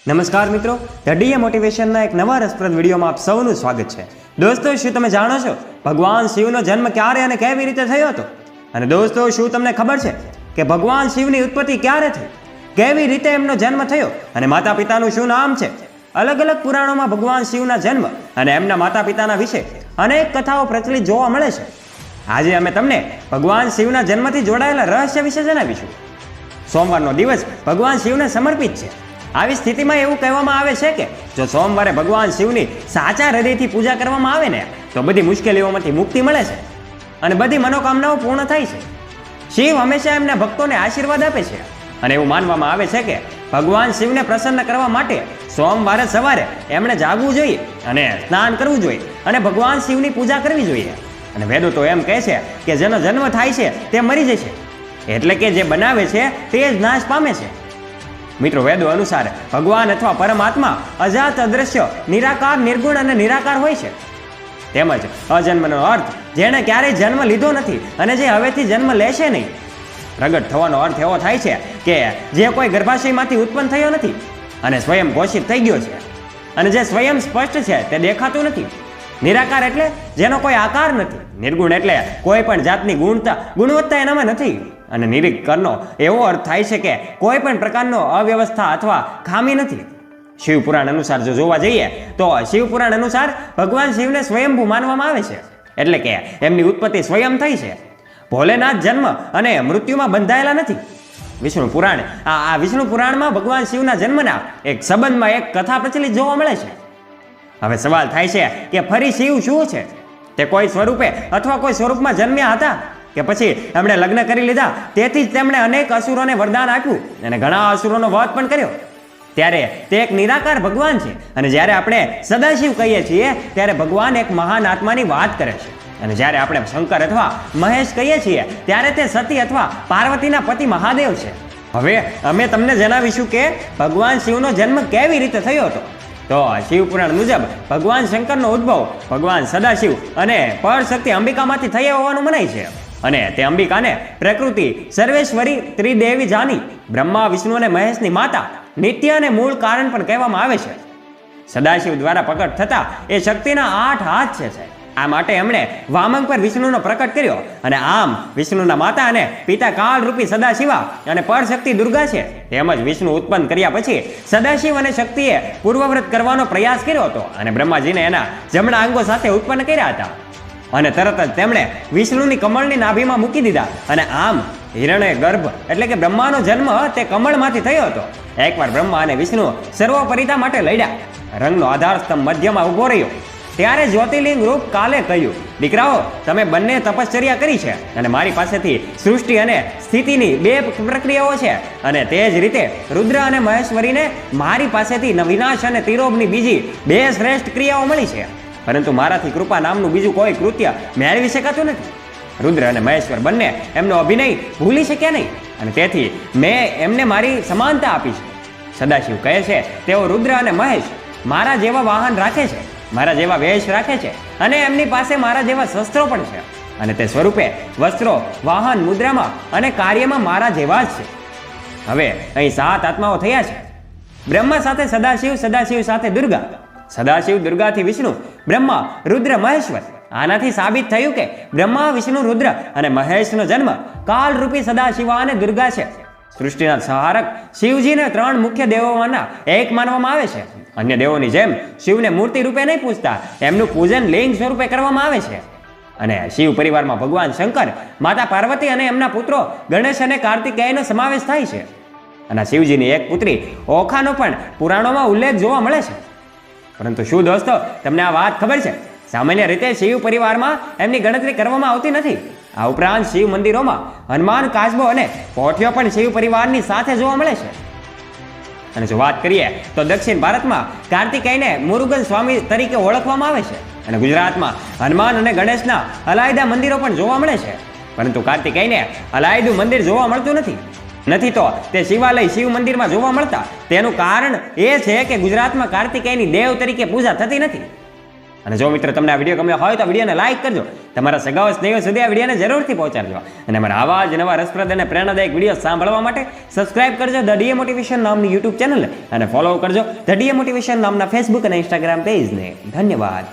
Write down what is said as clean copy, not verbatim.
નમસ્કાર મિત્રો, the DA મોટિવેશનના એક નવા રસપ્રદ વિડીયોમાં આપ સૌનું સ્વાગત છે। દોસ્તો, શું તમે જાણો છો ભગવાન શિવનો જન્મ ક્યારે અને કેવી રીતે થયો હતો? અને દોસ્તો, શું તમને ખબર છે કે ભગવાન શિવની ઉત્પત્તિ ક્યારે થઈ, કેવી રીતે એમનો જન્મ થયો અને માતા પિતાનું શું નામ છે? અલગ અલગ પુરાણોમાં ભગવાન શિવના જન્મ અને એમના માતા પિતાના વિશે અનેક કથાઓ પ્રચલિત જોવા મળે છે। આજે અમે તમને ભગવાન શિવના જન્મથી જોડાયેલા રહસ્ય વિશે જણાવીશું। સોમવારનો દિવસ ભગવાન શિવને સમર્પિત છે। આવી સ્થિતિમાં એવું કહેવામાં આવે છે કે જો સોમવારે ભગવાન શિવની સાચા હૃદયથી પૂજા કરવામાં આવે ને તો બધી મુશ્કેલીઓમાંથી મુક્તિ મળે છે અને બધી મનોકામનાઓ પૂર્ણ થાય છે। શિવ હંમેશા એમના ભક્તોને આશીર્વાદ આપે છે અને એવું માનવામાં આવે છે કે ભગવાન શિવને પ્રસન્ન કરવા માટે સોમવારે સવારે એમણે જાગવું જોઈએ અને સ્નાન કરવું જોઈએ અને ભગવાન શિવની પૂજા કરવી જોઈએ। અને વેદો તો એમ કહે છે કે જેનો જન્મ થાય છે તે મરી જશે, એટલે કે જે બનાવે છે તે જ નાશ પામે છે। મિત્રો, વેદો અનુસાર ભગવાન અથવા પરમાત્મા અજાત, અદ્રશ્ય, નિરાકાર, નિર્ગુણ અને નિરાકાર હોય છે। તેમજ અજન્મનો અર્થ જેણે ક્યારેય જન્મ લીધો નથી અને જે હવેથી જન્મ લેશે નહીં। પ્રગટ થવાનો અર્થ એવો થાય છે કે જે કોઈ ગર્ભાશયમાંથી ઉત્પન્ન થયો નથી અને સ્વયં ઘોષિત થઈ ગયો છે અને જે સ્વયં સ્પષ્ટ છે તે દેખાતું નથી। નિરાકાર એટલે જેનો કોઈ આકાર નથી। નિર્ગુણ એટલે કોઈ પણ જાતની ગુણવત્તા એનામાં નથી। અને નિરીકરનો એવો અર્થ થાય છે કે કોઈ પણ પ્રકારનો અવ્યવસ્થા અથવા ખામી નથી। શિવપુરાણ અનુસાર જો જોવા જઈએ તો શિવપુરાણ અનુસાર ભગવાન શિવને સ્વયંભૂ માનવામાં આવે છે, એટલે કે એમની ઉત્પત્તિ સ્વયં થઈ છે। ભોલેનાથ જન્મ અને મૃત્યુમાં બંધાયેલા નથી। વિષ્ણુ પુરાણ આ વિષ્ણુ પુરાણમાં ભગવાન શિવના જન્મના એક સંબંધમાં એક કથા પ્રચલિત જોવા મળે છે। હવે સવાલ થાય છે કે ફરી શિવ શું છે? તે કોઈ સ્વરૂપે અથવા કોઈ સ્વરૂપમાં જન્મ્યા હતા કે પછી એમણે લગ્ન કરી લીધા તેથી જ તેમણે અનેક અસુરોને વરદાન આપ્યું અને ઘણા અસુરોનો વધ પણ કર્યો? ત્યારે તે એક નિરાકાર ભગવાન છે અને જ્યારે આપણે સદાશિવ કહીએ છીએ ત્યારે ભગવાન એક મહાન આત્માની વાત કરે છે અને જ્યારે આપણે શંકર અથવા મહેશ કહીએ છીએ ત્યારે તે સતી અથવા પાર્વતીના પતિ મહાદેવ છે। હવે અમે તમને જણાવીશું કે ભગવાન શિવનો જન્મ કેવી રીતે થયો હતો। તો શિવપુરાણ મુજબ ભગવાન શંકરનો ઉદ્ભવ ભગવાન સદાશિવ અને પરશક્તિ અંબિકામાંથી થયો હોવાનું મનાય છે અને તે અંબિકાને પ્રકૃતિ, સર્વેશ્વરી, ત્રિદેવી જાની, બ્રહ્મા, વિષ્ણુ અને મહેશની માતા, નિત્ય અને મૂળ કારણ પણ કહેવામાં આવે છે। સદાશિવ દ્વારા પ્રકટ થતા એ શક્તિના 8 હાથ છે। આ માટે એમણે વામંગ પર વિષ્ણુનો પ્રકટ કર્યો અને આમ વિષ્ણુના માતા અને પિતા કાળરૂપી સદાશિવા અને પરશક્તિ દુર્ગા છે। તેમજ વિષ્ણુ ઉત્પન્ન કર્યા પછી સદાશિવ અને શક્તિએ પૂર્વવ્રત કરવાનો પ્રયાસ કર્યો હતો અને બ્રહ્માજીને એના જમણા અંગો સાથે ઉત્પન્ન કર્યા હતા અને તરત જ તેમણે વિષ્ણુની કમળની નાભીમાં મૂકી દીધા અને આમ હિરણ્ય ગર્ભ એટલે કે બ્રહ્માનો જન્મ તે કમળમાંથી થયો હતો। એકવાર બ્રહ્મા અને વિષ્ણુ સર્વોપરિતા માટે લડ્યા। રંગનો આધાર સ્તંભ મધ્યમાં ઊભો રહ્યો ત્યારે જ્યોતિર્લિંગ રૂપ કાલે કહ્યું, દીકરાઓ, તમે બંને તપશ્ચર્યા કરી છે અને મારી પાસેથી સૃષ્ટિ અને સ્થિતિની 2 પ્રક્રિયાઓ છે અને તે જ રીતે રુદ્ર અને મહેશ્વરીને મારી પાસેથી વિનાશ અને તિરોભની બીજી 2 શ્રેષ્ઠ ક્રિયાઓ મળી છે, પરંતુ મારાથી કૃપા નામનું બીજું કોઈ કૃત્ય મેળવી શકાતું નથી। રુદ્ર અને મહેશ્વર બંને એમનો અભિનય ભૂલી શક્યા નહીં અને તેથી મેં એમને મારી સમાનતા આપી છે। સદાશિવ કહે છે તેઓ રુદ્ર અને મહેશ મારા જેવા વાહન રાખે છે, મારા જેવા વેશ રાખે છે અને એમની પાસે મારા જેવા શસ્ત્રો પણ છે અને તે સ્વરૂપે વસ્ત્રો, વાહન, મુદ્રામાં અને કાર્યમાં મારા જેવા જ છે। હવે અહીં 7 આત્માઓ થયા છે। બ્રહ્મા સાથે સદાશિવ, સદાશિવ સાથે દુર્ગા, સદાશિવ દુર્ગાથી વિષ્ણુ, બ્રહ્મા, રુદ્ર, મહેશ્વર। આનાથી સાબિત થયું કે બ્રહ્મા, વિષ્ણુ, રુદ્ર અને મહેશનો જન્મ કાળરૂપી સદાશિવા અને દુર્ગા છે। સૃષ્ટિના સંહારક શિવજીને 3 મુખ્ય દેવોમાંના એક માનવામાં આવે છે। અન્ય દેવોની જેમ શિવને મૂર્તિ રૂપે નહીં પૂજતા, એમનું પૂજન લિંગ સ્વરૂપે કરવામાં આવે છે। અને શિવ પરિવારમાં ભગવાન શંકર, માતા પાર્વતી અને એમના પુત્રો ગણેશ અને કાર્તિકેયનો સમાવેશ થાય છે। અને શિવજીની એક પુત્રી ઓખાનો પણ પુરાણોમાં ઉલ્લેખ જોવા મળે છે। પરંતુ શું દોસ્તો, તમને આ વાત ખબર છે? સામાન્ય રીતે શિવ પરિવારમાં એમની ગણતરી કરવામાં આવતી નથી। આ ઉપરાંત શિવ મંદિરોમાં હનુમાન, કાચબો અને પોઠિયો પણ શિવ પરિવારની સાથે જોવા મળે છે। અને જો વાત કરીએ તો દક્ષિણ ભારતમાં કાર્તિકેયને મુરુગન સ્વામી તરીકે ઓળખવામાં આવે છે અને ગુજરાતમાં હનુમાન અને ગણેશના અલાયદા મંદિરો પણ જોવા મળે છે, પરંતુ કાર્તિકેયને અલાયદું મંદિર જોવા મળતું નથી તો તે શિવાલય શિવ મંદિરમાં જોવા મળતા। તેનું કારણ એ છે કે ગુજરાતમાં કાર્તિકેયની દેવ તરીકે પૂજા થતી નથી। અને જો મિત્ર તમને આ વિડીયો ગમ્યો હોય તો વિડીયોને લાઇક કરજો, તમારા સગાઓ સ્નેહીઓ સુધી આ વિડીયોને જરૂરથી પહોંચાડજો અને અમારા આવા જ નવા રસપ્રદ અને પ્રેરણાદાયક વિડીયો સાંભળવા માટે સબસ્ક્રાઇબ કરજો ધ ડીએ મોટિવેશન નામની યુટ્યુબ ચેનલને અને ફોલો કરજો ધ ડીએ મોટિવેશન નામના ફેસબુક અને ઇન્સ્ટાગ્રામ પેજને. ધન્યવાદ.